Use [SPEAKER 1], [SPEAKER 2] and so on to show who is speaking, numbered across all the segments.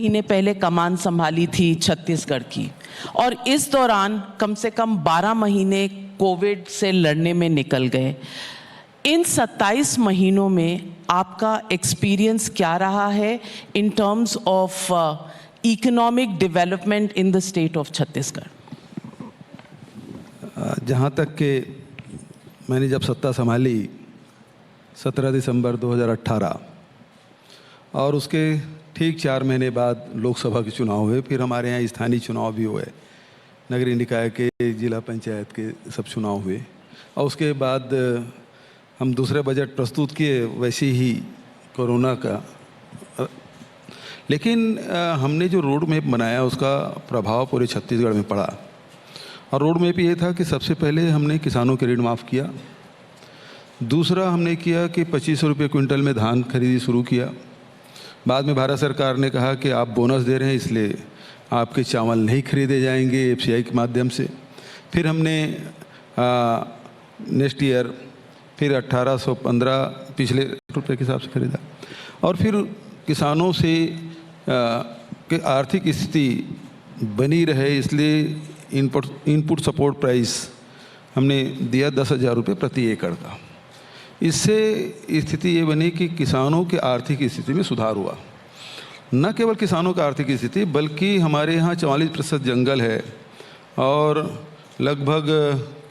[SPEAKER 1] महीने पहले कमान संभाली थी छत्तीसगढ़ की, और इस दौरान कम से कम 12 महीने कोविड से लड़ने में निकल गए। इन 27 महीनों में आपका एक्सपीरियंस क्या रहा है in terms of economic development in the state of Chhattisgarh?
[SPEAKER 2] जहाँ तक कि मैंने जब सत्ता संभाली 17 दिसंबर 2018 और उसके ठीक 4 महीने बाद लोकसभा के चुनाव हुए, फिर हमारे यहाँ स्थानीय चुनाव भी हुए, नगरीय निकाय के, जिला पंचायत के सब चुनाव हुए, और उसके बाद हम दूसरे बजट प्रस्तुत किए वैसे ही कोरोना का। लेकिन हमने जो रोड मैप बनाया उसका प्रभाव पूरे छत्तीसगढ़ में पड़ा, और रोड मैप ये था कि सबसे पहले हमने किसानों के ऋण माफ़ किया। दूसरा हमने किया कि 2500 रुपये क्विंटल में धान खरीदी शुरू किया। बाद में भारत सरकार ने कहा कि आप बोनस दे रहे हैं इसलिए आपके चावल नहीं खरीदे जाएंगे एफसीआई के माध्यम से। फिर हमने नेक्स्ट ईयर फिर 1815 पिछले रुपये के हिसाब से खरीदा, और फिर किसानों से कि आर्थिक स्थिति बनी रहे इसलिए इनपुट सपोर्ट प्राइस हमने दिया 10,000 रुपये प्रति एकड़ का। इससे स्थिति ये बनी कि किसानों के आर्थिक स्थिति में सुधार हुआ। न केवल किसानों का आर्थिक स्थिति बल्कि हमारे यहाँ 44% जंगल है और लगभग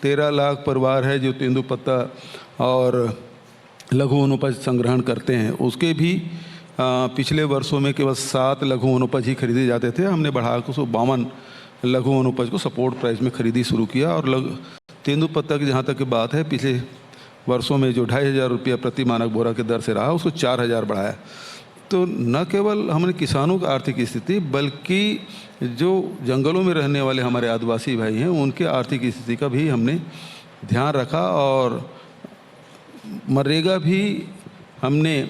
[SPEAKER 2] 13 लाख परिवार है जो तेंदुपत्ता और लघु वनोपज संग्रहण करते हैं। उसके भी पिछले वर्षों में केवल 7 लघु वनोपज ही खरीदे जाते थे, हमने बढ़ाकर 52 लघु वनोपज को सपोर्ट प्राइस में खरीदी शुरू किया। और तेंदुपत्ता की जहाँ तक की बात है, पिछले वर्षों में जो 2,500 रुपया प्रति मानक बोरा के दर से रहा उसको 4,000 बढ़ाया। तो न केवल हमने किसानों की आर्थिक स्थिति बल्कि जो जंगलों में रहने वाले हमारे आदिवासी भाई हैं उनके आर्थिक स्थिति का भी हमने ध्यान रखा। और मनरेगा भी हमने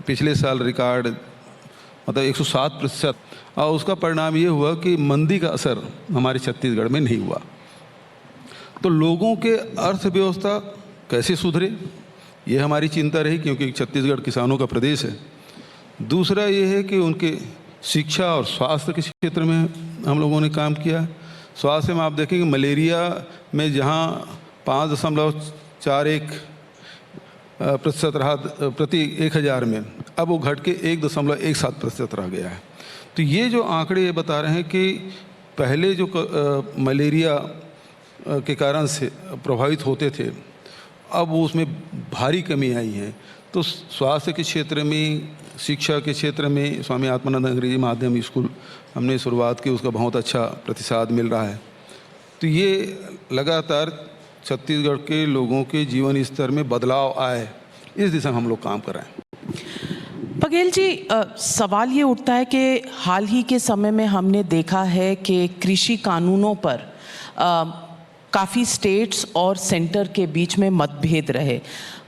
[SPEAKER 2] पिछले साल रिकॉर्ड मतलब 107%, और उसका परिणाम ये हुआ कि मंदी का असर हमारे छत्तीसगढ़ में नहीं हुआ। तो लोगों के अर्थव्यवस्था कैसे सुधरे ये हमारी चिंता रही, क्योंकि छत्तीसगढ़ किसानों का प्रदेश है। दूसरा ये है कि उनके शिक्षा और स्वास्थ्य के क्षेत्र में हम लोगों ने काम किया। स्वास्थ्य में आप देखेंगे मलेरिया में जहाँ 5.41% रहा प्रति 1,000 में, अब वो घट के 1.17% रह गया है। तो ये जो आंकड़े ये बता रहे हैं कि पहले जो मलेरिया के कारण से प्रभावित होते थे अब उसमें भारी कमी आई है। तो स्वास्थ्य के क्षेत्र में, शिक्षा के क्षेत्र में स्वामी आत्मानंद अंग्रेजी माध्यम स्कूल हमने शुरुआत की, उसका बहुत अच्छा प्रतिसाद मिल रहा है। तो ये लगातार छत्तीसगढ़ के लोगों के जीवन स्तर में बदलाव आए, इस दिशा में हम लोग काम कर रहे हैं।
[SPEAKER 1] बघेल जी, सवाल ये उठता है कि हाल ही के समय में हमने देखा है कि कृषि कानूनों पर काफ़ी स्टेट्स और सेंटर के बीच में मतभेद रहे।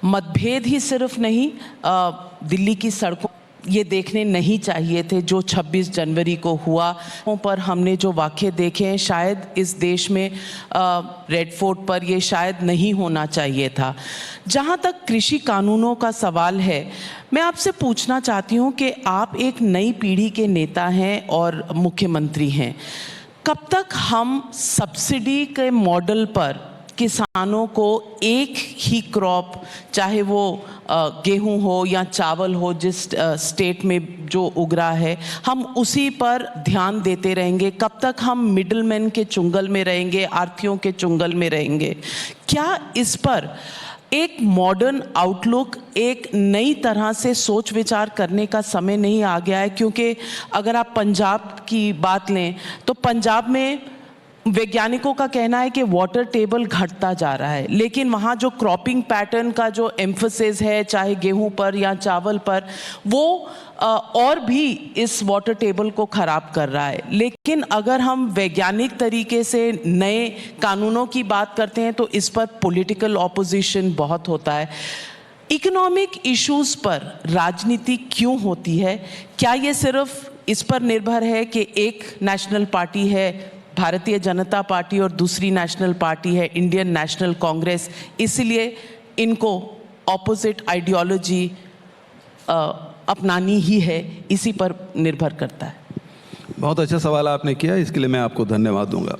[SPEAKER 1] मतभेद ही सिर्फ नहीं, दिल्ली की सड़कों ये देखने नहीं चाहिए थे जो 26 जनवरी को हुआ। पर हमने जो वाक़ये देखे हैं, शायद इस देश में रेड फोर्ट पर ये शायद नहीं होना चाहिए था। जहाँ तक कृषि कानूनों का सवाल है, मैं आपसे पूछना चाहती हूँ कि आप एक नई पीढ़ी के नेता हैं और मुख्यमंत्री हैं। कब तक हम सब्सिडी के मॉडल पर किसानों को एक ही क्रॉप, चाहे वो गेहूं हो या चावल हो, जिस स्टेट में जो उग रहा है, हम उसी पर ध्यान देते रहेंगे? कब तक हम मिडलमैन के चुंगल में रहेंगे, आढ़तियों के चुंगल में रहेंगे? क्या इस पर एक मॉडर्न आउटलुक, एक नई तरह से सोच विचार करने का समय नहीं आ गया है? क्योंकि अगर आप पंजाब की बात लें तो पंजाब में वैज्ञानिकों का कहना है कि वाटर टेबल घटता जा रहा है, लेकिन वहाँ जो क्रॉपिंग पैटर्न का जो एम्फोसिस है, चाहे गेहूं पर या चावल पर, वो और भी इस वाटर टेबल को ख़राब कर रहा है। लेकिन अगर हम वैज्ञानिक तरीके से नए कानूनों की बात करते हैं तो इस पर पॉलिटिकल ऑपोजिशन बहुत होता है। इकोनॉमिक इश्यूज़ पर राजनीति क्यों होती है? क्या ये सिर्फ इस पर निर्भर है कि एक नेशनल पार्टी है भारतीय जनता पार्टी और दूसरी नेशनल पार्टी है इंडियन नेशनल कांग्रेस, इसलिए इनको ऑपोजिट आइडियोलॉजी अपनानी ही है, इसी पर निर्भर करता है?
[SPEAKER 2] बहुत अच्छा सवाल आपने किया, इसके लिए मैं आपको धन्यवाद दूंगा।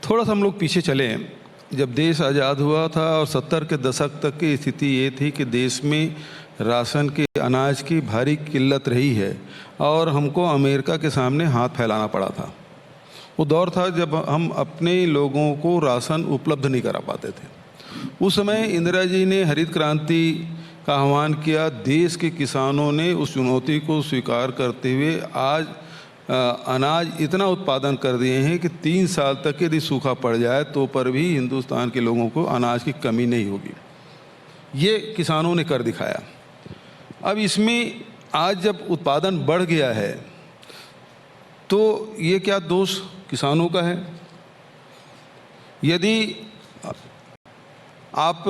[SPEAKER 2] थोड़ा सा हम लोग पीछे चलें। जब देश आज़ाद हुआ था और 70 के दशक तक की स्थिति ये थी कि देश में राशन के अनाज की भारी किल्लत रही है और हमको अमेरिका के सामने हाथ फैलाना पड़ा था। वो दौर था जब हम अपने लोगों को राशन उपलब्ध नहीं करा पाते थे। उस समय इंदिरा जी ने हरित क्रांति का आह्वान किया। देश के किसानों ने उस चुनौती को स्वीकार करते हुए आज अनाज इतना उत्पादन कर दिए हैं कि 3 साल तक यदि सूखा पड़ जाए तो पर भी हिंदुस्तान के लोगों को अनाज की कमी नहीं होगी। ये किसानों ने कर दिखाया। अब इसमें आज जब उत्पादन बढ़ गया है तो ये क्या दोष किसानों का है? यदि आप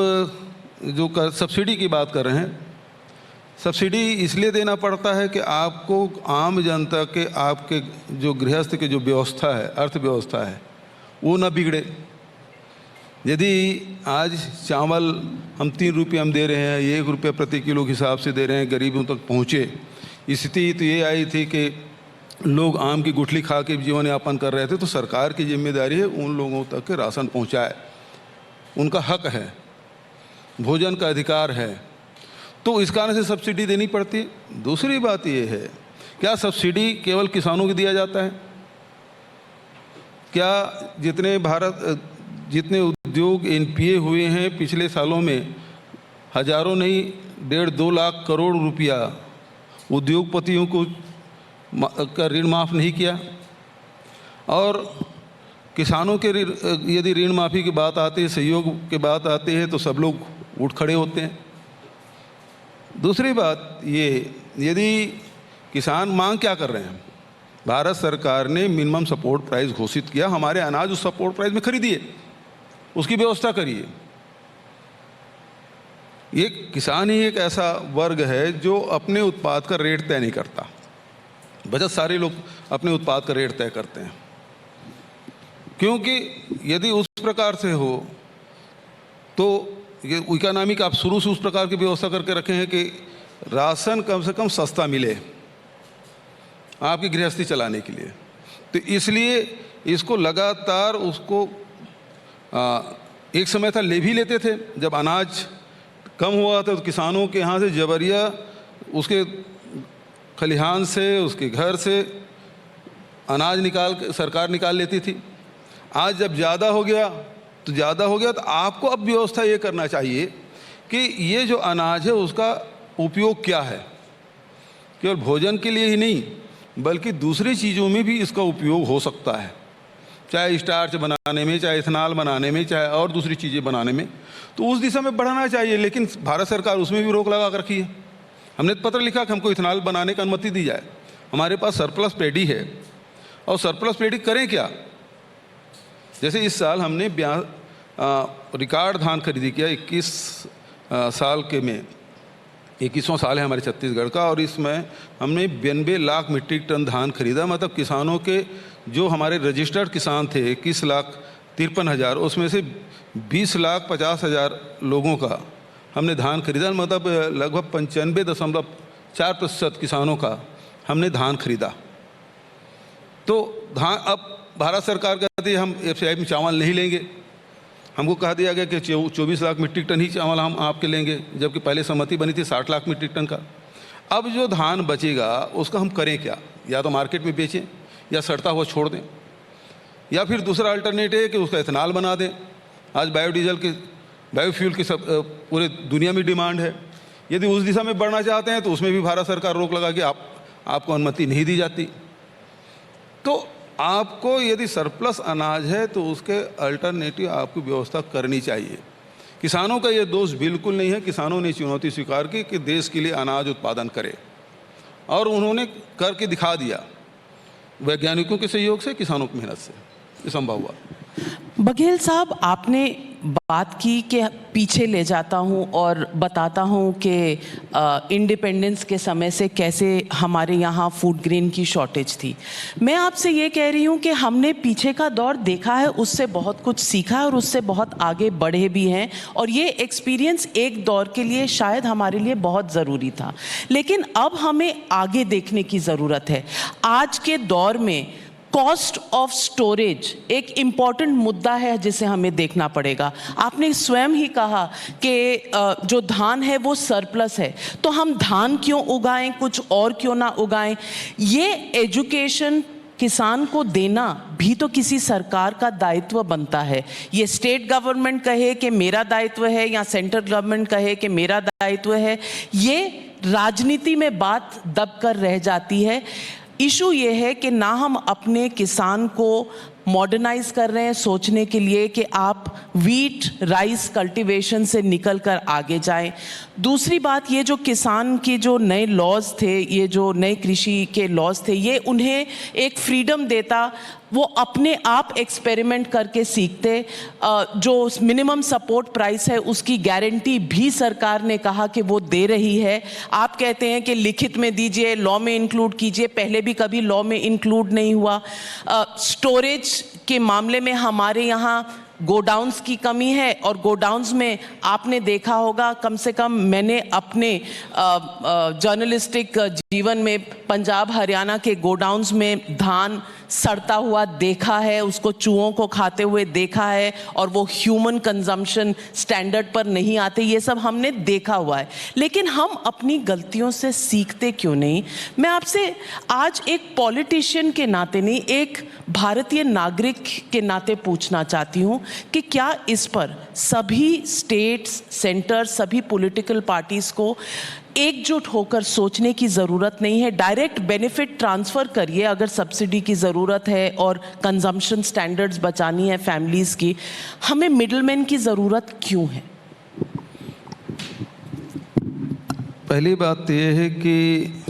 [SPEAKER 2] जो सब्सिडी की बात कर रहे हैं, सब्सिडी इसलिए देना पड़ता है कि आपको आम जनता के, आपके जो गृहस्थ की जो व्यवस्था है, अर्थव्यवस्था है, वो ना बिगड़े। यदि आज चावल हम 3 रुपये हम दे रहे हैं, 1 रुपये प्रति किलो के हिसाब से दे रहे हैं, गरीबों तक पहुँचे। स्थिति तो ये आई थी कि लोग आम की गुठली खा के जीवन यापन कर रहे थे, तो सरकार की जिम्मेदारी है उन लोगों तक के राशन पहुँचाए। उनका हक है, भोजन का अधिकार है, तो इस कारण से सब्सिडी देनी पड़ती है। दूसरी बात ये है, क्या सब्सिडी केवल किसानों को दिया जाता है? क्या जितने उद्योग एनपीए हुए हैं पिछले सालों में, हजारों नहीं 1.5-2 लाख करोड़ रुपया उद्योगपतियों को का ऋण माफ़ नहीं किया? और किसानों के यदि ऋण माफ़ी की बात आती है, सहयोग की बात आती है, तो सब लोग उठ खड़े होते हैं। दूसरी बात ये, यदि किसान मांग क्या कर रहे हैं? भारत सरकार ने मिनिमम सपोर्ट प्राइस घोषित किया। हमारे अनाज उस सपोर्ट प्राइस में खरीदिए, उसकी व्यवस्था करिए। ये किसान ही एक ऐसा वर्ग है जो अपने उत्पाद का रेट तय नहीं करता। बहुत सारे लोग अपने उत्पाद का रेट तय करते हैं, क्योंकि यदि उस प्रकार से हो तो ये इकोनॉमिक आप शुरू से उस प्रकार की व्यवस्था करके रखे हैं कि राशन कम से कम सस्ता मिले आपकी गृहस्थी चलाने के लिए। तो इसलिए इसको लगातार उसको एक समय था ले भी लेते थे। जब अनाज कम हुआ था तो किसानों के यहाँ से जबरिया उसके खलिहान से, उसके घर से अनाज सरकार निकाल लेती थी। आज जब ज़्यादा हो गया तो आपको अब व्यवस्था ये करना चाहिए कि ये जो अनाज है उसका उपयोग क्या है। केवल भोजन के लिए ही नहीं बल्कि दूसरी चीज़ों में भी इसका उपयोग हो सकता है, चाहे स्टार्च बनाने में, चाहे इथेनॉल बनाने में, चाहे और दूसरी चीज़ें बनाने में। तो उस दिशा में बढ़ाना चाहिए, लेकिन भारत सरकार उसमें भी रोक लगा कर रखी है। हमने पत्र लिखा कि हमको इथेनॉल बनाने की अनुमति दी जाए। हमारे पास सरप्लस पैडी है, और सरप्लस पैडी करें क्या? जैसे इस साल हमने रिकॉर्ड धान खरीदी किया। 21 साल के में 21वां साल है हमारे छत्तीसगढ़ का, और इसमें हमने 92 लाख मीट्रिक टन धान खरीदा। मतलब किसानों के जो हमारे रजिस्टर्ड किसान थे 21,53,000, उसमें से 20,50,000 लोगों का हमने धान खरीदा। मतलब लगभग 95.4% किसानों का हमने धान खरीदा। तो धान, अब भारत सरकार कहती है हम एफसीआई में चावल नहीं लेंगे। हमको कहा दिया गया कि 24 लाख मीट्रिक टन ही चावल हम आपके लेंगे, जबकि पहले सहमति बनी थी 60 लाख मीट्रिक टन का। अब जो धान बचेगा उसका हम करें क्या? या तो मार्केट में बेचें, या सड़ता हुआ छोड़ दें, या फिर दूसरा अल्टरनेटिव है कि उसका इथेनॉल बना दें। आज बायोडीजल के, बायोफ्यूल की सब पूरे दुनिया में डिमांड है। यदि उस दिशा में बढ़ना चाहते हैं तो उसमें भी भारत सरकार रोक लगा कि आपको अनुमति नहीं दी जाती। तो आपको यदि सरप्लस अनाज है तो उसके अल्टरनेटिव आपको व्यवस्था करनी चाहिए। किसानों का ये दोष बिल्कुल नहीं है। किसानों ने चुनौती स्वीकार की कि देश के लिए अनाज उत्पादन करे, और उन्होंने करके दिखा दिया। वैज्ञानिकों के सहयोग से, किसानों की मेहनत से ये संभव हुआ।
[SPEAKER 1] बघेल साहब, आपने बात की कि पीछे ले जाता हूं और बताता हूं कि इंडिपेंडेंस के समय से कैसे हमारे यहाँ फूड ग्रेन की शॉर्टेज थी। मैं आपसे ये कह रही हूं कि हमने पीछे का दौर देखा है, उससे बहुत कुछ सीखा है और उससे बहुत आगे बढ़े भी हैं, और ये एक्सपीरियंस एक दौर के लिए शायद हमारे लिए बहुत ज़रूरी था। लेकिन अब हमें आगे देखने की ज़रूरत है। आज के दौर में कॉस्ट ऑफ स्टोरेज एक इम्पॉर्टेंट मुद्दा है जिसे हमें देखना पड़ेगा। आपने स्वयं ही कहा कि जो धान है वो सरप्लस है, तो हम धान क्यों उगाएं, कुछ और क्यों ना उगाएं? ये एजुकेशन किसान को देना भी तो किसी सरकार का दायित्व बनता है। ये स्टेट गवर्नमेंट कहे कि मेरा दायित्व है या सेंट्रल गवर्नमेंट कहे कि मेरा दायित्व है, ये राजनीति में बात दब कर रह जाती है। इशू ये है कि ना हम अपने किसान को मॉडर्नाइज कर रहे हैं सोचने के लिए कि आप वीट राइस कल्टीवेशन से निकल कर आगे जाएं। दूसरी बात, ये जो किसान के जो नए लॉज थे, ये जो नए कृषि के लॉज थे, ये उन्हें एक फ्रीडम देता, वो अपने आप एक्सपेरिमेंट करके सीखते। जो मिनिमम सपोर्ट प्राइस है उसकी गारंटी भी सरकार ने कहा कि वो दे रही है। आप कहते हैं कि लिखित में दीजिए, लॉ में इंक्लूड कीजिए, पहले भी कभी लॉ में इंक्लूड नहीं हुआ। स्टोरेज के मामले में हमारे यहाँ गोडाउन्स की कमी है, और गोडाउन्स में आपने देखा होगा, कम से कम मैंने अपने जर्नलिस्टिक जीवन में पंजाब हरियाणा के गोडाउन्स में धान सड़ता हुआ देखा है, उसको चूहों को खाते हुए देखा है, और वो ह्यूमन कंजम्पशन स्टैंडर्ड पर नहीं आते, ये सब हमने देखा हुआ है। लेकिन हम अपनी गलतियों से सीखते क्यों नहीं? मैं आपसे आज एक पॉलिटिशियन के नाते नहीं, एक भारतीय नागरिक के नाते पूछना चाहती हूँ कि क्या इस पर सभी स्टेट्स, सेंटर, सभी पॉलिटिकल पार्टीज को एकजुट होकर सोचने की ज़रूरत नहीं है? डायरेक्ट बेनिफिट ट्रांसफ़र करिए अगर सब्सिडी की ज़रूरत है और कंजम्पशन स्टैंडर्ड्स बचानी है फैमिलीज़ की। हमें मिडलमैन की ज़रूरत क्यों है?
[SPEAKER 2] पहली बात यह है कि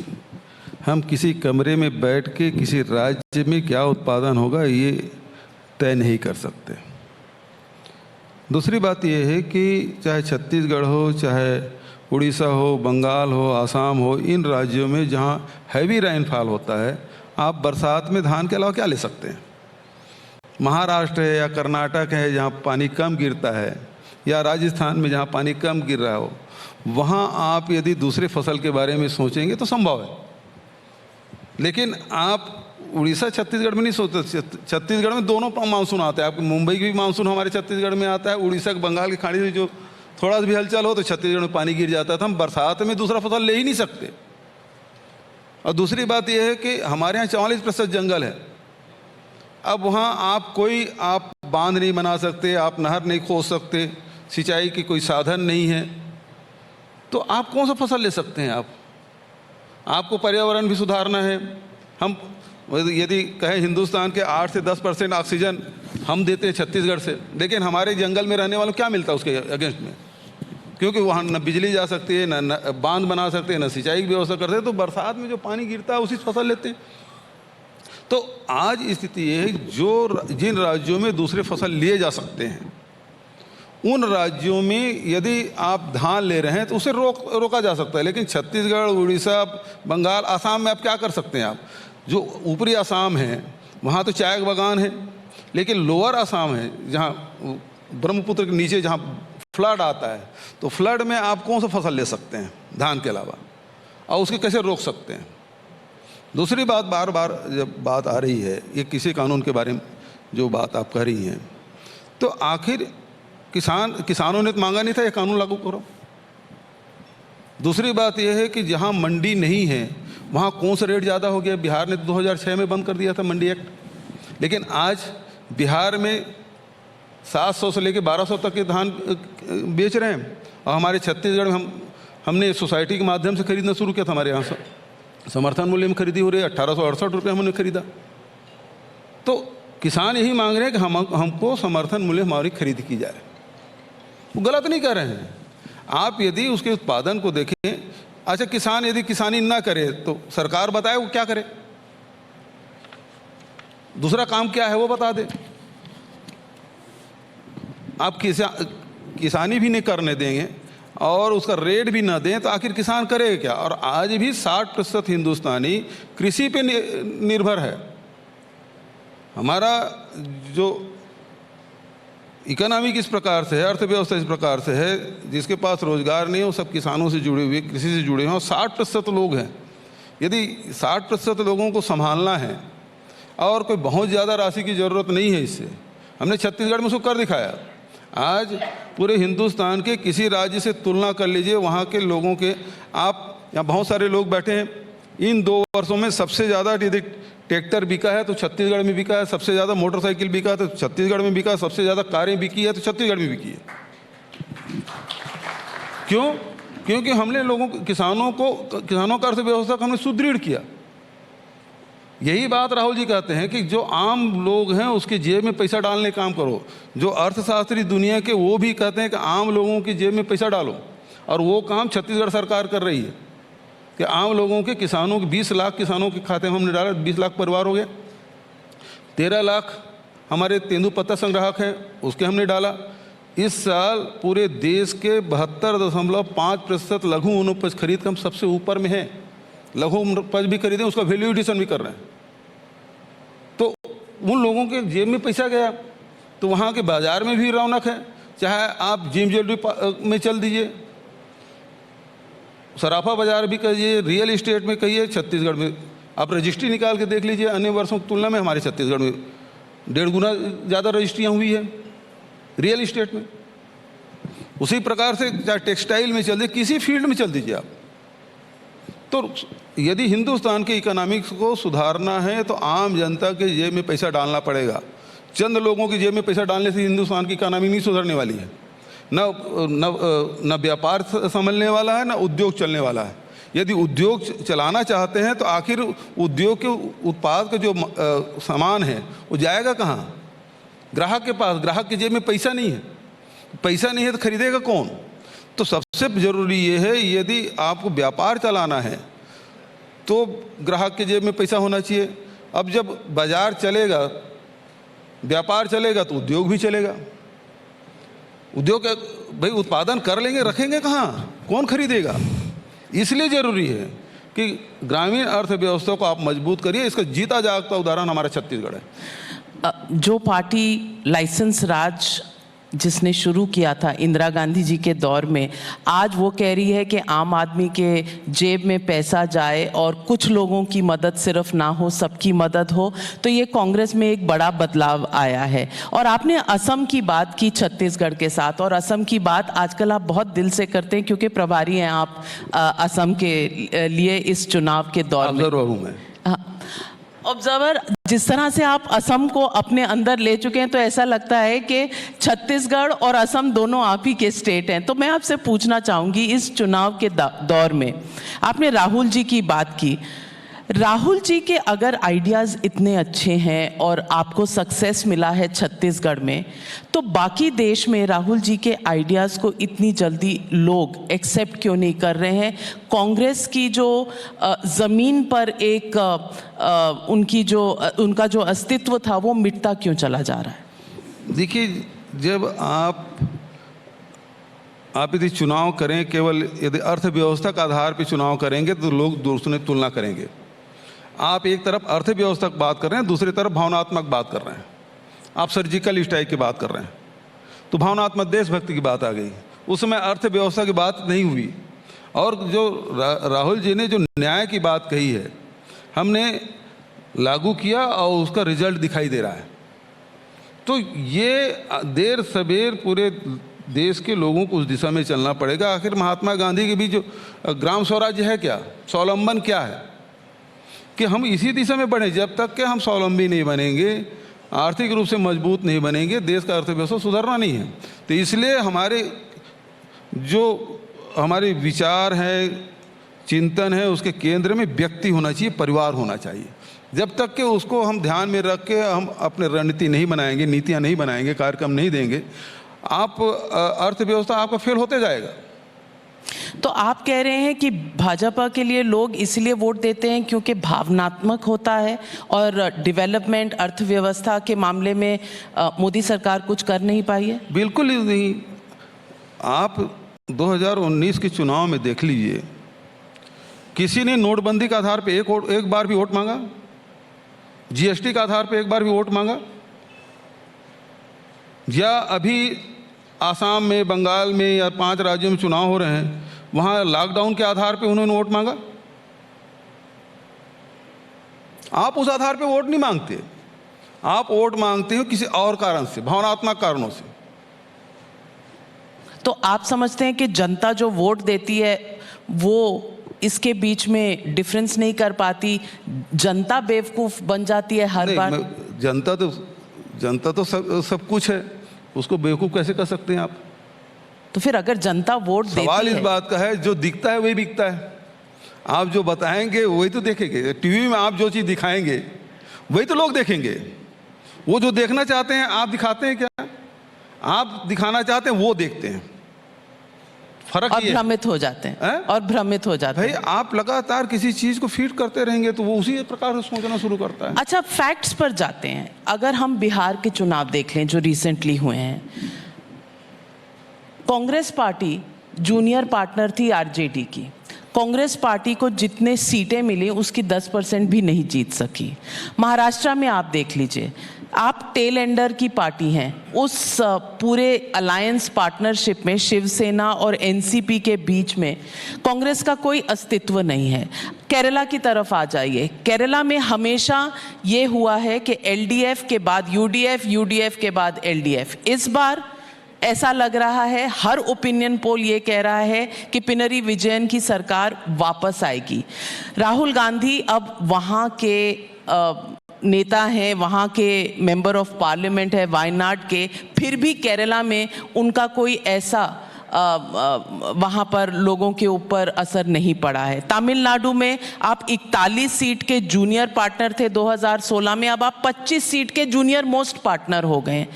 [SPEAKER 2] हम किसी कमरे में बैठ के किसी राज्य में क्या उत्पादन होगा ये तय नहीं कर सकते। दूसरी बात यह है कि चाहे छत्तीसगढ़ हो, चाहे उड़ीसा हो, बंगाल हो, आसाम हो, इन राज्यों में जहाँ हैवी रेनफॉल होता है, आप बरसात में धान के अलावा क्या ले सकते हैं? महाराष्ट्र है या कर्नाटक है जहाँ पानी कम गिरता है, या राजस्थान में जहाँ पानी कम गिर रहा हो, वहाँ आप यदि दूसरे फसल के बारे में सोचेंगे तो संभव है। लेकिन आप उड़ीसा छत्तीसगढ़ में नहीं सोचते। छत्तीसगढ़ में दोनों मानसून आते हैं। आपके मुंबई की भी मानसून हमारे छत्तीसगढ़ में आता है, उड़ीसा के बंगाल की खाड़ी से जो थोड़ा सा भी हलचल हो तो छत्तीसगढ़ में पानी गिर जाता था। हम बरसात में दूसरा फसल ले ही नहीं सकते। और दूसरी बात यह है कि हमारे यहाँ 44% जंगल है। अब वहाँ आप बांध नहीं बना सकते, आप नहर नहीं खोद सकते, सिंचाई की कोई साधन नहीं है, तो आप कौन सा फसल ले सकते हैं? आपको पर्यावरण भी सुधारना है। हम यदि कहें हिंदुस्तान के 8 से 10% ऑक्सीजन हम देते हैं छत्तीसगढ़ से, लेकिन हमारे जंगल में रहने वालों को क्या मिलता है उसके अगेंस्ट में? क्योंकि वहाँ न बिजली जा सकती है, न बांध बना सकते हैं, न सिंचाई की व्यवस्था करते हैं, तो बरसात में जो पानी गिरता है उसी फसल लेते हैं। तो आज स्थिति ये है, जिन राज्यों में दूसरे फसल लिए जा सकते हैं, उन राज्यों में यदि आप धान ले रहे हैं तो उसे रोका जा सकता है। लेकिन छत्तीसगढ़, उड़ीसा, बंगाल, आसाम में आप क्या कर सकते हैं? आप जो ऊपरी आसाम है वहाँ तो चाय के बागान है, लेकिन लोअर आसाम है जहाँ ब्रह्मपुत्र के नीचे जहाँ फ्लड आता है, तो फ्लड में आप कौन सा फसल ले सकते हैं धान के अलावा, और उसके कैसे रोक सकते हैं? दूसरी बात, बार बार जब बात आ रही है ये किसी कानून के बारे में जो बात आप कह रही हैं, तो आखिर किसानों ने तो मांगा नहीं था ये कानून लागू करो। दूसरी बात यह है कि जहाँ मंडी नहीं है वहाँ कौन सा रेट ज़्यादा हो गया? बिहार ने 2006 में बंद कर दिया था मंडी एक्ट, लेकिन आज बिहार में 700 से लेकर 1200 तक के धान बेच रहे हैं, और हमारे छत्तीसगढ़ में हमने सोसाइटी के माध्यम से खरीदना शुरू किया था। हमारे यहाँ समर्थन मूल्य में खरीदी हो रही है, 1868 रुपये हमने खरीदा। तो किसान यही मांग रहे हैं कि हमको समर्थन मूल्य हमारी खरीद की जाए। वो गलत नहीं कर रहे हैं। आप यदि उसके उत्पादन को देखें, अच्छा किसान यदि किसानी ना करे तो सरकार बताए वो क्या करे, दूसरा काम क्या है वो बता दे। आप किसानी भी नहीं करने देंगे और उसका रेट भी ना दें तो आखिर किसान करेगा क्या। और आज भी 60% हिंदुस्तानी कृषि पे निर्भर है। हमारा जो इकोनॉमी किस प्रकार से है, अर्थव्यवस्था इस प्रकार से है, जिसके पास रोजगार नहीं हो सब किसानों से जुड़े हुए, कृषि से जुड़े हुए हैं। 60% लोग हैं। यदि 60% लोगों को संभालना है और कोई बहुत ज़्यादा राशि की ज़रूरत नहीं है, इससे हमने छत्तीसगढ़ में उसको कर दिखाया। आज पूरे हिंदुस्तान के किसी राज्य से तुलना कर लीजिए, वहाँ के लोगों के, आप यहाँ बहुत सारे लोग बैठे हैं, इन 2 वर्षों में सबसे ज़्यादा यदि ट्रैक्टर बिका है तो छत्तीसगढ़ में बिका है, सबसे ज़्यादा मोटरसाइकिल बिका है तो छत्तीसगढ़ में बिका, सबसे ज़्यादा कारें बिकी है तो छत्तीसगढ़ में बिकी है। क्यों? क्योंकि हमने लोगों किसानों का अर्थव्यवस्था को हमने सुदृढ़ किया। यही बात राहुल जी कहते हैं कि जो आम लोग हैं उसके जेब में पैसा डालने का काम करो। जो अर्थशास्त्री दुनिया के वो भी कहते हैं कि आम लोगों की जेब में पैसा डालो, और वो काम छत्तीसगढ़ सरकार कर रही है कि आम लोगों के, किसानों के 20 लाख किसानों के खाते में हमने डाला, 20 लाख परिवार हो गए। 13 लाख हमारे तेंदुपत्ता संग्राहक हैं, उसके हमने डाला। इस साल पूरे देश के 72.5% लघु वनोपज खरीद का हम सबसे ऊपर में हैं। लघु वनोपज भी खरीदें, उसका वैल्यू एडिशन भी कर रहे हैं। तो उन लोगों के जेब में पैसा गया तो वहाँ के बाज़ार में भी रौनक है। चाहे आप जिम ज्वेलरी में चल दीजिए, सराफा बाज़ार भी कहिए, रियल इस्टेट में कहिए, छत्तीसगढ़ में आप रजिस्ट्री निकाल के देख लीजिए। अन्य वर्षों की तुलना में हमारे छत्तीसगढ़ में 1.5 गुना ज़्यादा रजिस्ट्रियाँ हुई है रियल इस्टेट में। उसी प्रकार से चाहे टेक्सटाइल में चल दीजिए, किसी फील्ड में चल दीजिए आप। तो यदि हिंदुस्तान के इकोनॉमिक्स को सुधारना है तो आम जनता के जेब में पैसा डालना पड़ेगा। चंद लोगों की जेब में पैसा डालने से हिंदुस्तान की इकोनॉमी नहीं सुधरने वाली है। न व्यापार संभलने वाला है, न उद्योग चलने वाला है। यदि उद्योग चलाना चाहते हैं तो आखिर उद्योग के उत्पाद का जो सामान है वो जाएगा कहाँ? ग्राहक के पास। ग्राहक की जेब में पैसा नहीं है। पैसा नहीं है तो खरीदेगा कौन? तो सबसे ज़रूरी ये है, यदि आपको व्यापार चलाना है तो ग्राहक के जेब में पैसा होना चाहिए। अब जब बाज़ार चलेगा, व्यापार चलेगा तो उद्योग भी चलेगा। उद्योग भाई उत्पादन कर लेंगे, रखेंगे कहाँ? कौन खरीदेगा? इसलिए ज़रूरी है कि ग्रामीण अर्थव्यवस्था को आप मजबूत करिए। इसका जीता जागता उदाहरण हमारा छत्तीसगढ़ है।
[SPEAKER 1] जो पार्टी लाइसेंस राज जिसने शुरू किया था इंदिरा गांधी जी के दौर में, आज वो कह रही है कि आम आदमी के जेब में पैसा जाए और कुछ लोगों की मदद सिर्फ ना हो, सबकी मदद हो, तो ये कांग्रेस में एक बड़ा बदलाव आया है। और आपने असम की बात की छत्तीसगढ़ के साथ, और असम की बात आजकल आप बहुत दिल से करते हैं क्योंकि प्रभारी हैं आप असम के लिए इस चुनाव के दौर में। ऑब्जर्वर, जिस तरह से आप असम को अपने अंदर ले चुके हैं तो ऐसा लगता है कि छत्तीसगढ़ और असम दोनों आप ही के स्टेट हैं। तो मैं आपसे पूछना चाहूँगी, इस चुनाव के दौर में आपने राहुल जी की बात की। राहुल जी के अगर आइडियाज़ इतने अच्छे हैं और आपको सक्सेस मिला है छत्तीसगढ़ में, तो बाकी देश में राहुल जी के आइडियाज़ को इतनी जल्दी लोग एक्सेप्ट क्यों नहीं कर रहे हैं? कांग्रेस की जो ज़मीन पर एक उनका जो अस्तित्व था वो मिटता क्यों चला जा रहा है?
[SPEAKER 2] देखिए, जब आप यदि चुनाव करें, केवल यदि अर्थव्यवस्था का आधार पर चुनाव करेंगे तो लोग दूसरे तुलना करेंगे। आप एक तरफ अर्थव्यवस्था की बात कर रहे हैं, दूसरी तरफ भावनात्मक बात कर रहे हैं। आप सर्जिकल स्ट्राइक की बात कर रहे हैं, तो भावनात्मक देशभक्ति की बात आ गई। उस समय अर्थव्यवस्था की बात नहीं हुई। और जो राहुल जी ने जो न्याय की बात कही है, हमने लागू किया और उसका रिजल्ट दिखाई दे रहा है। तो ये देर सबेर पूरे देश के लोगों को उस दिशा में चलना पड़ेगा। आखिर महात्मा गांधी के भी जो ग्राम स्वराज्य है क्या, स्वावलंबन क्या है, कि हम इसी दिशा में बढ़ें। जब तक कि हम स्वावलंबी नहीं बनेंगे, आर्थिक रूप से मजबूत नहीं बनेंगे, देश का अर्थव्यवस्था सुधरना नहीं है। तो इसलिए हमारे विचार है, चिंतन है, उसके केंद्र में व्यक्ति होना चाहिए, परिवार होना चाहिए। जब तक कि उसको हम ध्यान में रख के हम अपने रणनीति नहीं बनाएंगे, नीतियाँ नहीं बनाएंगे, कार्यक्रम नहीं देंगे, आप अर्थव्यवस्था आपका फेल होते जाएगा।
[SPEAKER 1] तो आप कह रहे हैं कि भाजपा के लिए लोग इसलिए वोट देते हैं क्योंकि भावनात्मक होता है और डेवलपमेंट अर्थव्यवस्था के मामले में मोदी सरकार कुछ कर नहीं पाई है?
[SPEAKER 2] बिल्कुल ही नहीं। आप 2019 के चुनाव में देख लीजिए, किसी ने नोटबंदी के आधार पे एक बार भी वोट मांगा? जीएसटी के आधार पे एक बार भी वोट मांगा? या अभी आसाम में, बंगाल में या 5 राज्यों में चुनाव हो रहे हैं, वहाँ लॉकडाउन के आधार पे उन्होंने वोट मांगा? आप उस आधार पे वोट नहीं मांगते, आप वोट मांगते हो किसी और कारण से, भावनात्मक कारणों से।
[SPEAKER 1] तो आप समझते हैं कि जनता जो वोट देती है वो इसके बीच में डिफरेंस नहीं कर पाती, जनता बेवकूफ़ बन जाती है हर बार?
[SPEAKER 2] जनता तो सब कुछ है, उसको बेवकूफ़ कैसे कर सकते हैं आप?
[SPEAKER 1] तो फिर अगर जनता वोट देती है,
[SPEAKER 2] सवाल इस बात का है, जो दिखता है वही बिकता है। आप जो बताएंगे वही तो देखेंगे। टीवी में आप जो चीज़ दिखाएंगे वही तो लोग देखेंगे। वो जो देखना चाहते हैं आप दिखाते हैं क्या? आप दिखाना चाहते हैं वो देखते हैं। फर्क
[SPEAKER 1] और
[SPEAKER 2] ये
[SPEAKER 1] भ्रमित हो जाते हैं और भ्रमित हो जाते
[SPEAKER 2] भाई,
[SPEAKER 1] हैं।
[SPEAKER 2] आप लगातार किसी चीज़ को फीड करते रहेंगे तो वो उसी प्रकार से सोचना शुरू करता है।
[SPEAKER 1] अच्छा, फैक्ट्स पर जाते हैं। अगर हम बिहार के चुनाव देख लें जो रिसेंटली हुए हैं, कांग्रेस पार्टी जूनियर पार्टनर थी आरजेडी की। कांग्रेस पार्टी को जितने सीटें मिली उसकी 10% भी नहीं जीत सकी। महाराष्ट्र में आप देख लीजिए, आप टेल एंडर की पार्टी हैं। उस पूरे अलायंस पार्टनरशिप में शिवसेना और एनसीपी के बीच में कांग्रेस का कोई अस्तित्व नहीं है। केरला की तरफ आ जाइए, केरला में हमेशा ये हुआ है कि एलडीएफ के बाद यूडीएफ, यूडीएफ के बाद एलडीएफ। इस बार ऐसा लग रहा है, हर ओपिनियन पोल ये कह रहा है कि पिनरी विजयन की सरकार वापस आएगी। राहुल गांधी अब वहाँ के नेता हैं, वहाँ के मेंबर ऑफ पार्लियामेंट है वायनाड के, फिर भी केरला में उनका कोई ऐसा वहाँ पर लोगों के ऊपर असर नहीं पड़ा है। तमिलनाडु में आप 41 सीट के जूनियर पार्टनर थे 2016 में, अब आप 25 सीट के जूनियर मोस्ट पार्टनर हो गए।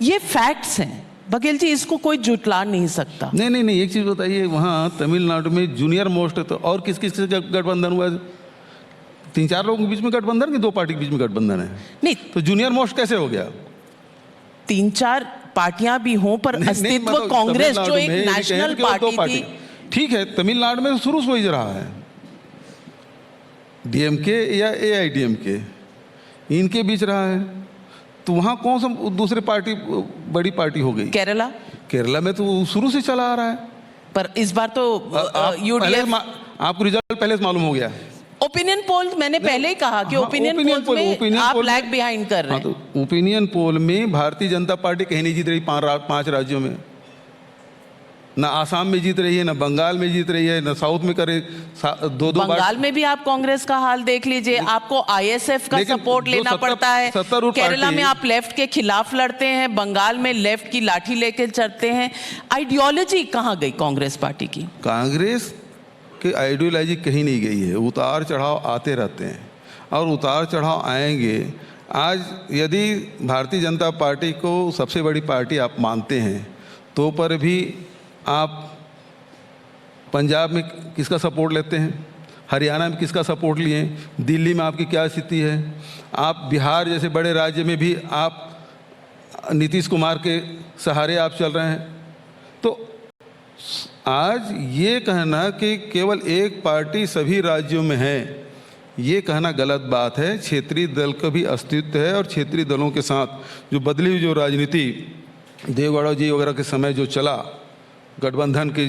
[SPEAKER 1] ये फैक्ट्स हैं बघेल जी, इसको कोई जुटला नहीं सकता।
[SPEAKER 2] नहीं, एक चीज़ बताइए, वहाँ तमिलनाडु में जूनियर मोस्ट है तो और किस किस का गठबंधन हुआ है? 3-4 लोगों के बीच में गठबंधन कि 2 पार्टी के बीच में गठबंधन है?
[SPEAKER 1] नहीं,
[SPEAKER 2] तो जूनियर मोस्ट कैसे हो गया?
[SPEAKER 1] 3-4 पार्टियां भी हों पर अस्तित्व
[SPEAKER 2] मतलब
[SPEAKER 1] कांग्रेस जो एक नेशनल पार्टी थी।
[SPEAKER 2] ठीक है, तमिलनाडु में शुरू से वही रहा है, डीएमके या एआईडीएमके इनके बीच रहा है। तो वहाँ कौन सा दूसरी पार्टी बड़ी पार्टी हो गई? केरला में तो शुरू से चला आ रहा है।
[SPEAKER 1] पर इस बार तो यूडीएफ,
[SPEAKER 2] आपको रिजल्ट पहले से मालूम हो गया।
[SPEAKER 1] ओपिनियन पोल मैंने पहले ही कहा कि ओपिनियन पोल में आप लैग बिहाइंड कर रहे हैं।
[SPEAKER 2] तो ओपिनियन पोल में भारतीय जनता पार्टी कहीं नहीं जीत रही 5 राज्यों में। ना आसाम में जीत रही है, ना बंगाल में जीत रही है, ना साउथ में करे 2-2 बार।
[SPEAKER 1] बंगाल में भी आप कांग्रेस का हाल देख लीजिए, आपको आईएसएफ का सपोर्ट लेना पड़ता है। केरला में आप लेफ्ट के खिलाफ लड़ते हैं, बंगाल में लेफ्ट की लाठी लेकर चलते हैं। आइडियोलॉजी कहाँ गई कांग्रेस पार्टी की?
[SPEAKER 2] कांग्रेस की आइडियोलॉजी कहीं नहीं गई है। उतार चढ़ाव आते रहते हैं और उतार चढ़ाव आएंगे। आज यदि भारतीय जनता पार्टी को सबसे बड़ी पार्टी आप मानते हैं तो पर भी आप पंजाब में किसका सपोर्ट लेते हैं, हरियाणा में किसका सपोर्ट लिए, दिल्ली में आपकी क्या स्थिति है, आप बिहार जैसे बड़े राज्य में भी आप नीतीश कुमार के सहारे आप चल रहे हैं। तो आज ये कहना कि केवल एक पार्टी सभी राज्यों में है, ये कहना गलत बात है। क्षेत्रीय दल का भी अस्तित्व है और क्षेत्रीय दलों के साथ जो बदली हुई जो राजनीति देवगौड़ा जी वगैरह के समय जो चला, गठबंधन के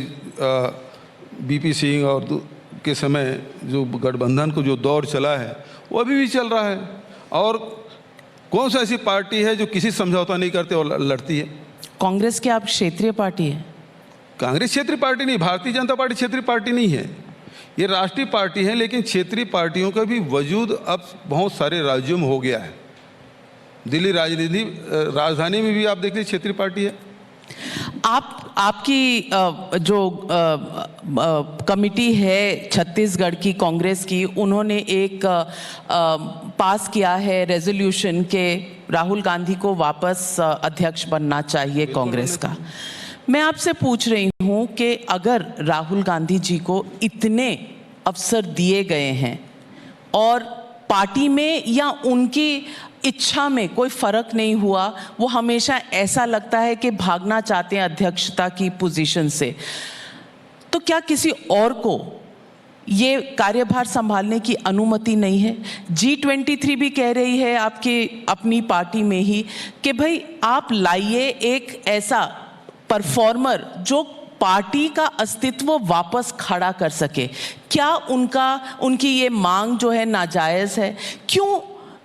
[SPEAKER 2] बीपी सिंह और के समय जो गठबंधन को जो दौर चला है वो अभी भी चल रहा है। और कौन सा ऐसी पार्टी है जो किसी समझौता नहीं करते और लड़ती है?
[SPEAKER 1] कांग्रेस की आप क्षेत्रीय पार्टी है?
[SPEAKER 2] कांग्रेस क्षेत्रीय पार्टी नहीं, भारतीय जनता पार्टी क्षेत्रीय पार्टी नहीं है, ये राष्ट्रीय पार्टी है। लेकिन क्षेत्रीय पार्टियों का भी वजूद अब बहुत सारे राज्यों में हो गया है। दिल्ली राजधानी में भी आप देखिए क्षेत्रीय पार्टी है।
[SPEAKER 1] आपकी जो कमिटी है छत्तीसगढ़ की कांग्रेस की, उन्होंने एक पास किया है रेजोल्यूशन के राहुल गांधी को वापस अध्यक्ष बनना चाहिए कांग्रेस का। मैं आपसे पूछ रही हूँ कि अगर राहुल गांधी जी को इतने अवसर दिए गए हैं और पार्टी में या उनकी इच्छा में कोई फर्क नहीं हुआ, वो हमेशा ऐसा लगता है कि भागना चाहते हैं अध्यक्षता की पोजीशन से, तो क्या किसी और को ये कार्यभार संभालने की अनुमति नहीं है? G23 भी कह रही है आपकी अपनी पार्टी में ही कि भाई आप लाइए एक ऐसा परफॉर्मर जो पार्टी का अस्तित्व वापस खड़ा कर सके। क्या उनकी ये मांग जो है नाजायज़ है? क्यों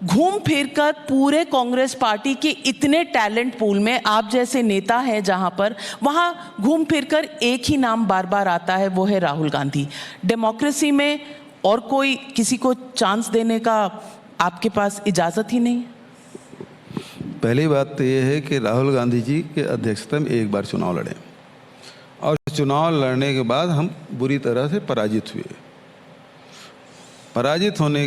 [SPEAKER 1] घूम फिर कर पूरे कांग्रेस पार्टी के इतने टैलेंट पूल में आप जैसे नेता हैं जहां पर, वहां घूम फिर कर एक ही नाम बार बार आता है, वो है राहुल गांधी। डेमोक्रेसी में और कोई किसी को चांस देने का आपके पास इजाज़त ही नहीं है?
[SPEAKER 2] पहली बात तो ये है कि राहुल गांधी जी के अध्यक्षता में एक बार चुनाव लड़े और चुनाव लड़ने के बाद हम बुरी तरह से पराजित हुए। पराजित होने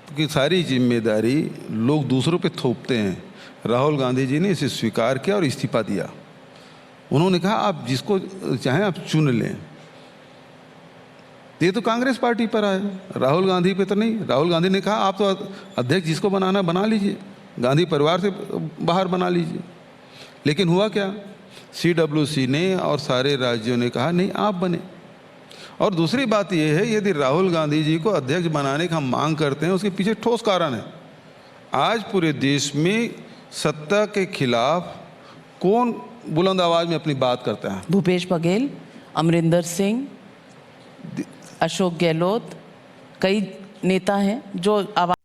[SPEAKER 2] की सारी जिम्मेदारी लोग दूसरों पे थोपते हैं। राहुल गांधी जी ने इसे स्वीकार किया और इस्तीफा दिया। उन्होंने कहा आप जिसको चाहें आप चुन लें। ये तो कांग्रेस पार्टी पर आए, राहुल गांधी पे तो नहीं। राहुल गांधी ने कहा आप तो अध्यक्ष जिसको बनाना बना लीजिए, गांधी परिवार से बाहर बना लीजिए। लेकिन हुआ क्या, CWC ने और सारे राज्यों ने कहा नहीं आप बने। और दूसरी बात यह है, यदि राहुल गांधी जी को अध्यक्ष बनाने का हम मांग करते हैं, उसके पीछे ठोस कारण है। आज पूरे देश में सत्ता के खिलाफ कौन बुलंद आवाज में अपनी बात करता है?
[SPEAKER 1] भूपेश बघेल, अमरिंदर सिंह, अशोक गहलोत, कई नेता हैं जो आवाज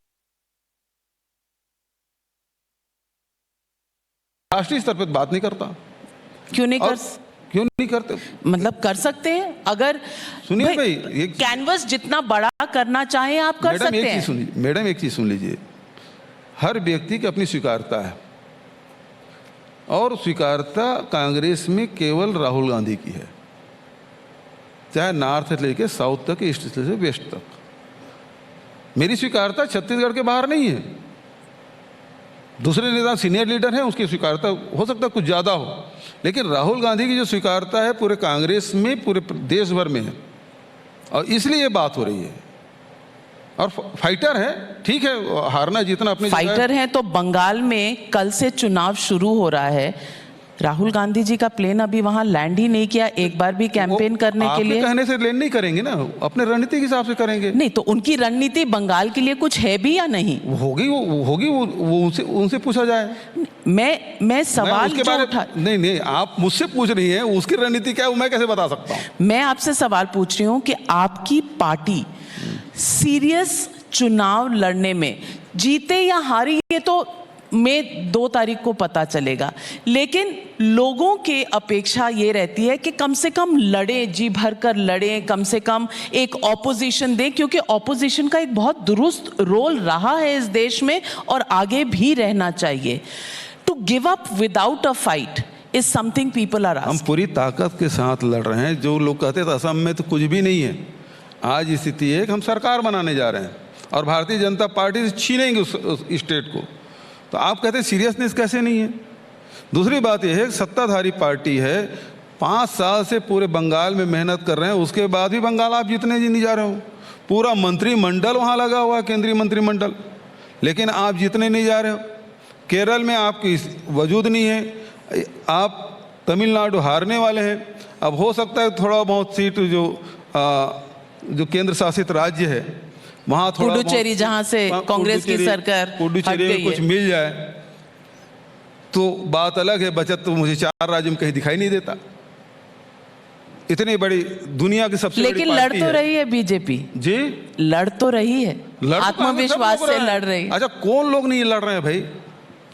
[SPEAKER 2] राष्ट्रीय स्तर पर बात नहीं करता।
[SPEAKER 1] क्यों नहीं
[SPEAKER 2] क्यों नहीं करते?
[SPEAKER 1] मतलब कर सकते हैं, अगर
[SPEAKER 2] सुनिए भाई,
[SPEAKER 1] कैनवस जितना बड़ा करना चाहे आप कर सकते हैं।
[SPEAKER 2] मैडम एक चीज सुन लीजिए, हर व्यक्ति की अपनी स्वीकारता है और स्वीकारता कांग्रेस में केवल राहुल गांधी की है, चाहे नॉर्थ से लेके साउथ तक, ईस्ट से वेस्ट तक। मेरी स्वीकारता छत्तीसगढ़ के बाहर नहीं है। दूसरे नेता सीनियर लीडर हैं, उसकी स्वीकारता हो सकता है कुछ ज़्यादा हो, लेकिन राहुल गांधी की जो स्वीकारता है पूरे कांग्रेस में, पूरे देश भर में है। और इसलिए ये बात हो रही है। और फाइटर है, ठीक है, हारना जीतना अपने
[SPEAKER 1] फाइटर है। तो बंगाल में कल से चुनाव शुरू हो रहा है, राहुल गांधी जी का प्लेन अभी वहां लैंड ही नहीं किया एक बार भी कैंपेन करने के लिए।
[SPEAKER 2] कहने से लैंड नहीं करेंगे ना, अपने रणनीति के हिसाब से करेंगे।
[SPEAKER 1] नहीं तो उनकी रणनीति बंगाल के लिए कुछ है भी या नहीं?
[SPEAKER 2] होगी वो उनसे पूछा जाए।
[SPEAKER 1] मैं सवाल जो उठा,
[SPEAKER 2] नहीं आप मुझसे पूछ रही हैं उसकी रणनीति क्या है, वो मैं कैसे बता सकता हूँ?
[SPEAKER 1] मैं आपसे सवाल पूछ रही हूँ कि आपकी पार्टी सीरियस चुनाव लड़ने में, जीते या हारी ये तो में 2 तारीख को पता चलेगा, लेकिन लोगों के अपेक्षा ये रहती है कि कम से कम लड़े, जी भर कर लड़े, कम से कम एक ऑपोजिशन दें, क्योंकि ऑपोजिशन का एक बहुत दुरुस्त रोल रहा है इस देश में और आगे भी रहना चाहिए। To give up without a fight is something people are asking.
[SPEAKER 2] हम पूरी ताकत के साथ लड़ रहे हैं। जो लोग कहते थे असम में तो कुछ भी नहीं है, आज स्थिति है कि हम सरकार बनाने जा रहे हैं और भारतीय जनता पार्टी से छीनेंगे उस स्टेट को। तो आप कहते हैं सीरियसनेस कैसे नहीं है? दूसरी बात यह है कि सत्ताधारी पार्टी है, 5 साल से पूरे बंगाल में मेहनत कर रहे हैं, उसके बाद भी बंगाल आप जीतने नहीं जा रहे हो। पूरा मंत्रिमंडल वहाँ लगा हुआ है, केंद्रीय मंत्रिमंडल, लेकिन आप जीतने नहीं जा रहे हो। केरल में आपकी वजूद नहीं है, आप तमिलनाडु हारने वाले हैं। अब हो सकता है थोड़ा बहुत सीट जो केंद्र शासित राज्य है वहाँ थोड़ा,
[SPEAKER 1] पुडुचेरी जहाँ से कांग्रेस की सरकार,
[SPEAKER 2] पुडुचेरी में कुछ मिल जाए तो बात अलग है। बचत तो मुझे 4 राज्यों में कहीं दिखाई नहीं देता। इतनी बड़ी दुनिया की सबसे
[SPEAKER 1] लेकिन लड़ तो रही है बीजेपी जी, लड़ तो रही है, आत्मविश्वास से लड़ रही है।
[SPEAKER 2] अच्छा, कौन लोग नहीं लड़ रहे हैं भाई?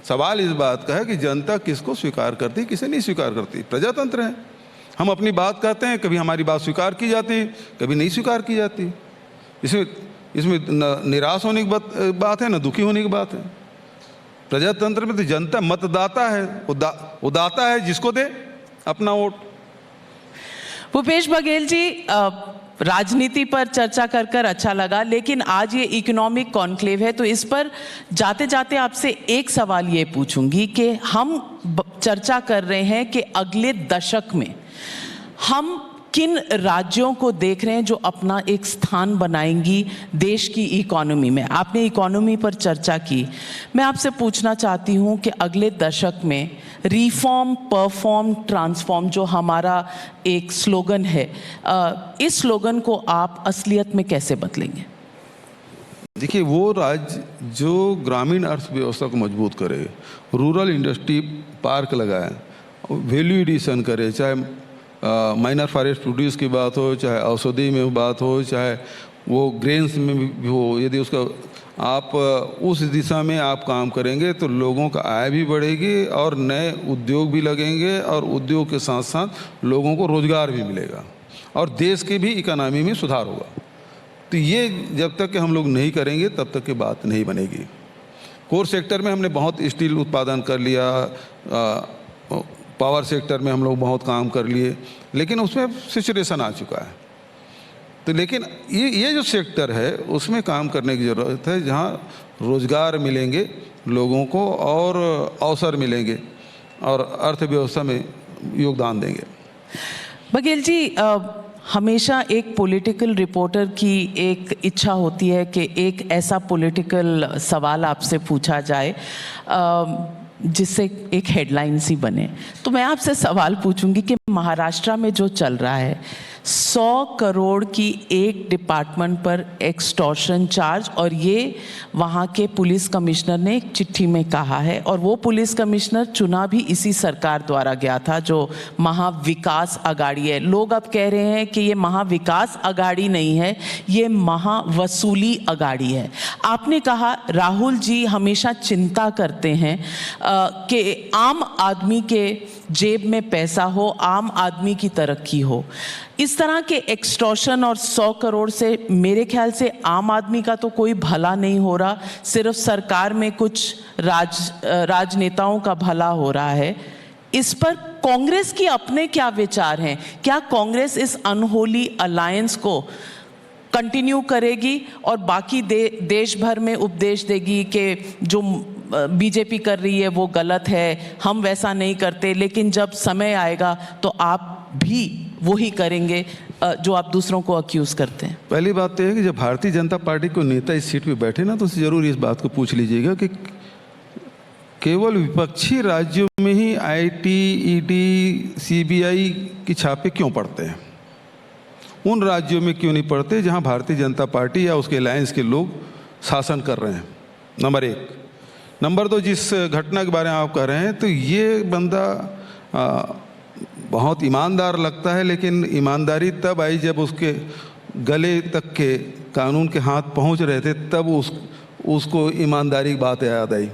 [SPEAKER 2] सवाल इस बात का है कि जनता किसको स्वीकार करती, किसे नहीं स्वीकार करती। प्रजातंत्र है, हम अपनी बात कहते हैं, कभी हमारी बात स्वीकार की जाती है, कभी नहीं स्वीकार की जाती। इसमें न निराश होने की बात है, न दुखी होने की बात है। प्रजातंत्र में तो जनता मतदाता है, वो दाता है जिसको दे अपना वोट।
[SPEAKER 1] भूपेश बघेल जी, राजनीति पर चर्चा कर अच्छा लगा, लेकिन आज ये इकोनॉमिक कॉन्क्लेव है, तो इस पर जाते जाते आपसे एक सवाल ये पूछूंगी कि हम चर्चा कर रहे हैं कि अगले दशक में हम किन राज्यों को देख रहे हैं जो अपना एक स्थान बनाएंगी देश की इकोनॉमी में? आपने इकोनॉमी पर चर्चा की, मैं आपसे पूछना चाहती हूं कि अगले दशक में रिफॉर्म, परफॉर्म, ट्रांसफॉर्म जो हमारा एक स्लोगन है, इस स्लोगन को आप असलियत में कैसे बदलेंगे?
[SPEAKER 2] देखिए, वो राज्य जो ग्रामीण अर्थव्यवस्था को मजबूत करे, रूरल इंडस्ट्री पार्क लगाए, वैल्यू एडिशन करे, चाहे माइनर फॉरेस्ट प्रोड्यूस की बात हो, चाहे औषधि में बात हो, चाहे वो ग्रेन्स में भी हो, यदि उसका आप उस दिशा में आप काम करेंगे तो लोगों का आय भी बढ़ेगी और नए उद्योग भी लगेंगे और उद्योग के साथ साथ लोगों को रोज़गार भी मिलेगा और देश की भी इकोनॉमी में सुधार होगा। तो ये जब तक कि हम लोग नहीं करेंगे तब तक की बात नहीं बनेगी। कोर सेक्टर में हमने बहुत स्टील उत्पादन कर लिया, पावर सेक्टर में हम लोग बहुत काम कर लिए, लेकिन उसमें सिचुएशन आ चुका है। तो लेकिन ये जो सेक्टर है उसमें काम करने की ज़रूरत है, जहाँ रोज़गार मिलेंगे लोगों को और अवसर मिलेंगे और अर्थव्यवस्था में योगदान देंगे।
[SPEAKER 1] बघेल जी, हमेशा एक पॉलिटिकल रिपोर्टर की एक इच्छा होती है कि एक ऐसा पॉलिटिकल सवाल आपसे पूछा जाए जिससे एक हेडलाइन सी बने। तो मैं आपसे सवाल पूछूंगी कि महाराष्ट्र में जो चल रहा है, 100 करोड़ की एक डिपार्टमेंट पर एक्सटॉर्शन चार्ज, और ये वहाँ के पुलिस कमिश्नर ने एक चिट्ठी में कहा है, और वो पुलिस कमिश्नर चुना भी इसी सरकार द्वारा गया था जो महाविकास अघाड़ी है। लोग अब कह रहे हैं कि ये महाविकास अघाड़ी नहीं है, ये महावसूली अघाड़ी है। आपने कहा राहुल जी हमेशा चिंता करते हैं कि आम आदमी के जेब में पैसा हो, आम आदमी की तरक्की हो। इस तरह के एक्सटॉर्शन और 100 करोड़ से मेरे ख्याल से आम आदमी का तो कोई भला नहीं हो रहा, सिर्फ सरकार में कुछ राजनेताओं का भला हो रहा है। इस पर कांग्रेस की अपने क्या विचार हैं? क्या कांग्रेस इस अनहोली अलायंस को कंटिन्यू करेगी और बाकी देश भर में उपदेश देगी कि जो बीजेपी कर रही है वो गलत है, हम वैसा नहीं करते, लेकिन जब समय आएगा तो आप भी वही करेंगे जो आप दूसरों को अक्यूज करते हैं?
[SPEAKER 2] पहली बात तो है कि जब भारतीय जनता पार्टी को नेता इस सीट पे बैठे ना, तो ज़रूर इस बात को पूछ लीजिएगा कि केवल विपक्षी राज्यों में ही आईटी, ईडी, सीबीआई की छापे क्यों पड़ते हैं? उन राज्यों में क्यों नहीं पड़ते जहां भारतीय जनता पार्टी या उसके अलायंस के लोग शासन कर रहे हैं? नंबर एक। नंबर दो, जिस घटना के बारे में आप कह रहे हैं, तो ये बंदा बहुत ईमानदार लगता है, लेकिन ईमानदारी तब आई जब उसके गले तक के कानून के हाथ पहुंच रहे थे, तब उसको ईमानदारी की बात याद आई।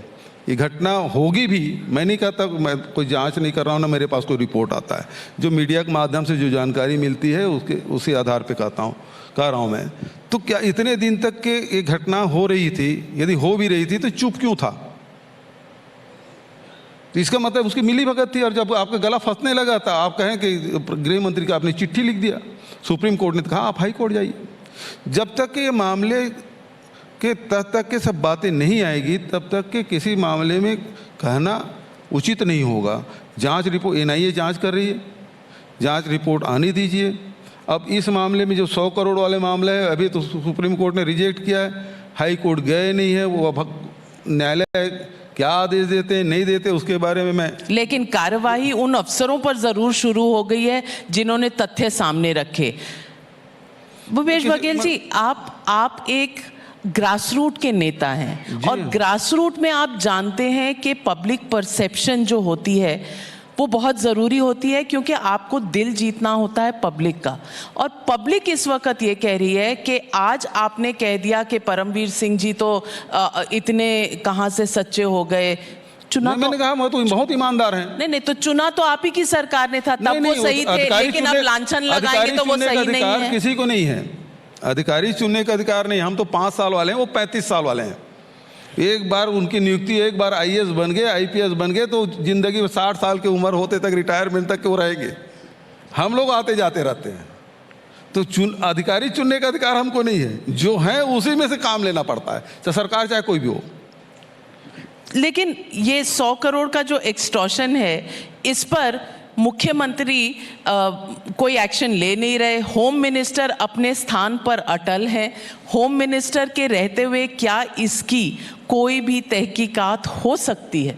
[SPEAKER 2] ये घटना होगी भी, मैं नहीं कहता, मैं कोई जांच नहीं कर रहा हूँ ना मेरे पास कोई रिपोर्ट आता है, जो मीडिया के माध्यम से जो जानकारी मिलती है उसी आधार पे कह रहा हूँ मैं। तो क्या इतने दिन तक के ये घटना हो रही थी? यदि हो भी रही थी तो चुप क्यों था? तो इसका मतलब उसकी मिली भगत थी, और जब आपका गला फंसने लगा था, आप कहें कि गृह मंत्री का आपने चिट्ठी लिख दिया, सुप्रीम कोर्ट ने कहा आप हाई कोर्ट जाइए। जब तक कि ये मामले के तक के सब बातें नहीं आएगी तब तक के किसी मामले में कहना उचित नहीं होगा। जांच रिपोर्ट एनआईए जांच कर रही है, जांच रिपोर्ट आने दीजिए। अब इस मामले में जो 100 करोड़ वाले मामले है, अभी तो सुप्रीम कोर्ट ने रिजेक्ट किया है, हाई कोर्ट गए नहीं है, वो अब न्यायालय क्या आदेश देते हैं नहीं देते उसके बारे में मैं, लेकिन
[SPEAKER 1] कार्यवाही उन अफसरों पर जरूर शुरू हो गई है जिन्होंने तथ्य सामने रखे। भूपेश बघेल जी, आप एक ग्रासरूट के नेता हैं, और ग्रासरूट में आप जानते हैं कि पब्लिक परसेप्शन जो होती है वो बहुत ज़रूरी होती है, क्योंकि आपको दिल जीतना होता है पब्लिक का। और पब्लिक इस वक्त ये कह रही है कि आज आपने कह दिया कि परमवीर सिंह जी तो इतने कहाँ से सच्चे हो गए, चुना तो
[SPEAKER 2] मैंने कहा वो तो बहुत ईमानदार हैं।
[SPEAKER 1] नहीं, तो चुना तो आप ही की सरकार ने था, तब वो सही थे, लेकिन अब लांछन लगाएंगे तो वो सही नहीं है।
[SPEAKER 2] किसी को नहीं है अधिकारी चुनने का अधिकार नहीं। हम तो 5 साल वाले हैं, वो 35 साल वाले हैं। एक बार उनकी नियुक्ति, एक बार आईएएस बन गए, आईपीएस बन गए, तो जिंदगी में 60 साल की उम्र होते तक, रिटायरमेंट तक के वो रहेंगे। हम लोग आते जाते रहते हैं, तो अधिकारी चुनने का अधिकार हमको नहीं है। जो है उसी में से काम लेना पड़ता है, चाहे सरकार चाहे कोई भी हो।
[SPEAKER 1] लेकिन ये 100 करोड़ का जो एक्सटॉर्शन है, इस पर मुख्यमंत्री कोई एक्शन ले नहीं रहे, होम मिनिस्टर अपने स्थान पर अटल हैं। होम मिनिस्टर के रहते हुए क्या इसकी कोई भी तहकीकात हो सकती है?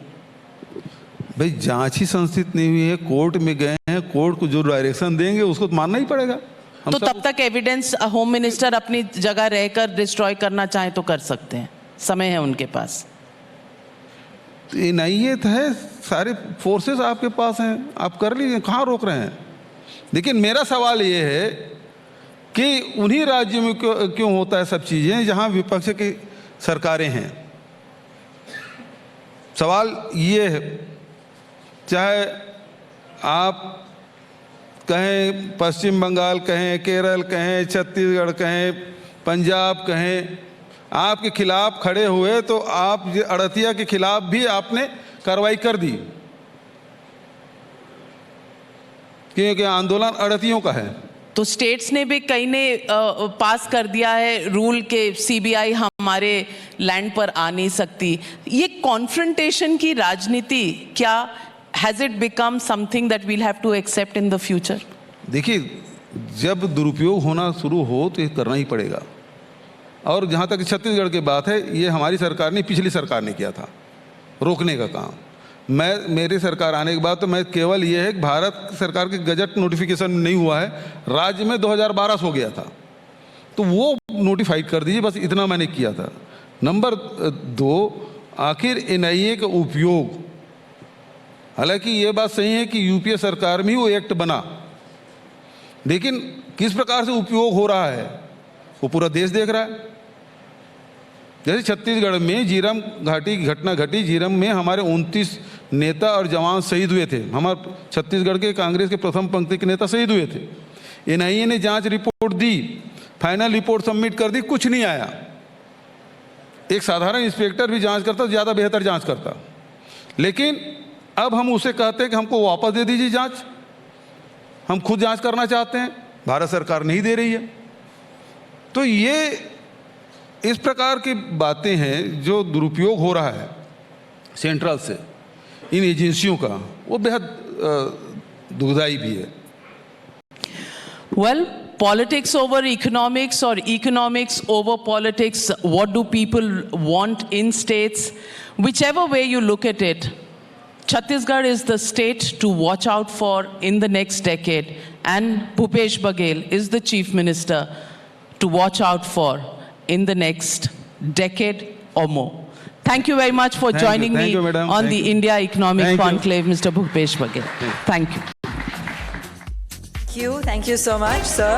[SPEAKER 2] भाई जांच ही संस्थित नहीं हुई है, कोर्ट में गए हैं, कोर्ट को जो डायरेक्शन देंगे उसको तो मानना ही पड़ेगा।
[SPEAKER 1] तो तब तक एविडेंस होम मिनिस्टर अपनी जगह रहकर डिस्ट्रॉय करना चाहे तो कर सकते हैं, समय है उनके पास।
[SPEAKER 2] एनआईए है, सारे फोर्सेस आपके पास हैं, आप कर लीजिए, कहाँ रोक रहे हैं। लेकिन मेरा सवाल ये है कि उन्हीं राज्यों में क्यों होता है सब चीज़ें जहाँ विपक्ष की सरकारें हैं। सवाल ये है, चाहे आप कहें पश्चिम बंगाल कहें, केरल कहें, छत्तीसगढ़ कहें, पंजाब कहें, आपके खिलाफ खड़े हुए तो आप अड़तिया के खिलाफ भी आपने कार्रवाई कर दी, क्योंकि आंदोलन अड़तियों का है।
[SPEAKER 1] तो स्टेट्स ने भी कई ने पास कर दिया है रूल के सीबीआई हमारे लैंड पर आ नहीं सकती। ये कॉन्फ्रंटेशन की राजनीति क्या has it become something that we'll have to accept in the future?
[SPEAKER 2] देखिए, जब दुरुपयोग होना शुरू हो तो ये करना ही पड़ेगा। और जहाँ तक छत्तीसगढ़ की बात है, ये हमारी सरकार ने, पिछली सरकार ने किया था रोकने का काम। मेरी सरकार आने के बाद तो मैं केवल ये है कि भारत सरकार के गजट नोटिफिकेशन नहीं हुआ है, राज्य में 2012 हो गया था, तो वो नोटिफाइड कर दीजिए, बस इतना मैंने किया था। नंबर 2, आखिर एनआईए का उपयोग, हालांकि ये बात सही है कि यूपीए सरकार में ही वो एक्ट बना, लेकिन किस प्रकार से उपयोग हो रहा है वो पूरा देश देख रहा है। जैसे छत्तीसगढ़ में जीरम घाटी की घटना घटी, जीरम में हमारे 29 नेता और जवान शहीद हुए थे। हमारे छत्तीसगढ़ के कांग्रेस के प्रथम पंक्ति के नेता शहीद हुए थे। एनआईए ने जांच रिपोर्ट दी, फाइनल रिपोर्ट सबमिट कर दी, कुछ नहीं आया। एक साधारण इंस्पेक्टर भी जांच करता, ज़्यादा बेहतर जांच करता। लेकिन अब हम उसे कहते हैं कि हमको वापस दे दीजिए जांच, हम खुद जांच करना चाहते हैं, भारत सरकार नहीं दे रही है। तो ये इस प्रकार की बातें हैं जो दुरुपयोग हो रहा है सेंट्रल से इन एजेंसियों का, वो बेहद दुखदाई भी है।
[SPEAKER 1] Well, politics over economics or economics over politics, what do people want in states? Whichever way you look at it, Chhattisgarh is the state to watch out for in the next decade, and Bhupesh Baghel is the Chief Minister to watch out for in the next decade or more. Thank you very much for joining me on the India Economic Conclave, Mr. Bhupesh Baghel. Thank you.
[SPEAKER 3] Thank you so much, sir.